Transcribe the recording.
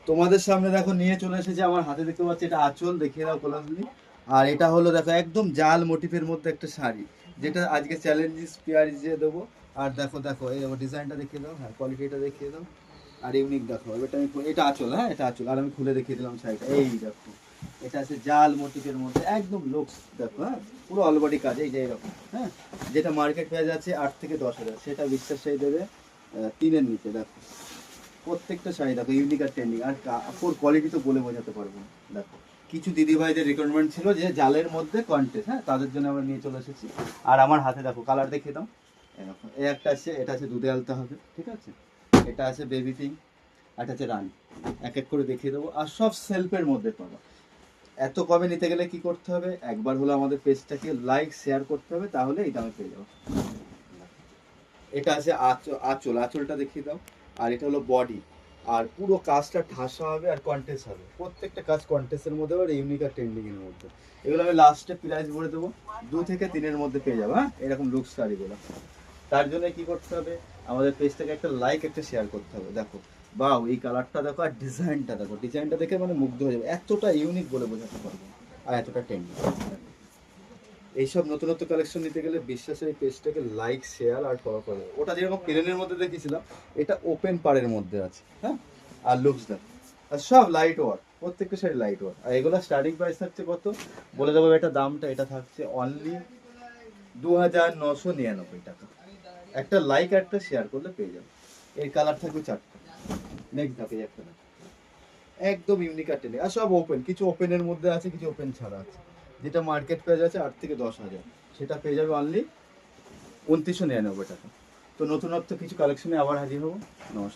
তোমাদের সামনে দেখো নিয়ে চলে এসেছে, আমার হাতে দেখতে পাচ্ছি এটা আঁচল, দেখিয়ে দাও কোলাগুলি। আর এটা হলো দেখো একদম জাল মোটিফের মধ্যে একটা শাড়ি, যেটা আজকে চ্যালেঞ্জিস পেয়ারিস দিয়ে দেবো। আর দেখো দেখো এই ডিজাইনটা দেখিয়ে দাও, হ্যাঁ কোয়ালিটিটা দেখিয়ে দাও। আর ইউনিক দেখো, এটা আমি এটা আঁচল, হ্যাঁ এটা আঁচল। আর আমি খুলে দেখিয়ে দিলাম শাড়িটা, এই দেখো এটা আছে জাল মোটিফের মধ্যে একদম লুকস দেখো, হ্যাঁ পুরো অলবডি কাজ এই যে এরকম, হ্যাঁ। যেটা মার্কেট প্রাইস আছে 8 থেকে 10 হাজার, সেটা বিশ্বাস সেই দেবে 3-এর নিচে। দেখো প্রত্যেকটা শাড়ি দেখো ইউনিক আর ট্রেন্ডিং, আর কাপড় কোয়ালিটি তো বলে বোঝাতে পারবো না। দেখো কিছু দিদি ভাইদের রিকোয়ারমেন্ট ছিল যে জালের মধ্যে কন্টেস্ট, হ্যাঁ তাদের জন্য আমরা নিয়ে চলে এসেছি। আর আমার হাতে দেখো কালার দেখিয়ে দাও, এরকম এই একটা আছে, এটা আছে দুধে আলতা হবে, ঠিক আছে। এটা আছে বেবি পিঙ্ক, একটা আছে রানি। এক এক করে দেখিয়ে দেবো, আর সব সেলফের মধ্যে পাবো। এত কমে নিতে গেলে কি করতে হবে, একবার হলো আমাদের পেজটাকে লাইক শেয়ার করতে হবে, তাহলে এই দামে পেয়ে যাবো। এটা আছে আঁচল, আঁচলটা দেখিয়ে দাও। আর এটা হলো বডি, আর পুরো কাজটা ঠাসা হবে আর কন্টেস্ট হবে, প্রত্যেকটা কাজ কন্টেস্টের মধ্যে আর ইউনিক আর ট্রেন্ডিং এর মধ্যে। এগুলো আমি লাস্টে প্রাইস বলে দেবো, 2 থেকে 3-এর মধ্যে পেয়ে যাবো, হ্যাঁ এরকম লুকস শাড়িগুলো। তার জন্য কি করতে হবে, আমাদের পেজটাকে একটা লাইক একটা শেয়ার করতে হবে। দেখো বাও, এই কালারটা দেখো, আর ডিজাইনটা দেখো, ডিজাইনটা দেখে মানে মুগ্ধ হয়ে যাবে, এতটা ইউনিক বলে বোঝাতে পারবো না, আর এতটা ট্রেন্ডিং। এইসব নতুনত্ব কালেকশন নিতে গেলে বিশ্বাসের এই পেজটাকে লাইক শেয়ার আর ফলো করে দেবে। ওটা যেরকম প্লেনের মধ্যে দেখেছিলাম, এটা ওপেন পাড়ের মধ্যে আছে, হ্যাঁ। আর লুকস দেখ, আর সব লাইট ওয়ার, প্রত্যেকটা শাড়ি লাইট ওয়ার। আর এগুলো স্টার্টিং প্রাইস থাকছে কত বলে দেবো, এটা দামটা এটা থাকছে অনলি 2,999 টাকা। একটা লাইক একটা শেয়ার করলে পেয়ে যাবে। এর কালার থাকবে 4টা। নেক্সট থাকে একটা দেখো। একদম ইউনিক আর ট্রেন্ডিং, আর সব ওপেন, কিছু ওপেনের মধ্যে আছে, কিছু ওপেন ছাড়া আছে। যেটা মার্কেট প্রাইস আছে 8 থেকে 10 হাজার, সেটা পেয়ে যাবে অনলি 2,999 টাকা। তো নতুনত্ব কিছু কালেকশনে আবার হাজির হবো। নমস্কার।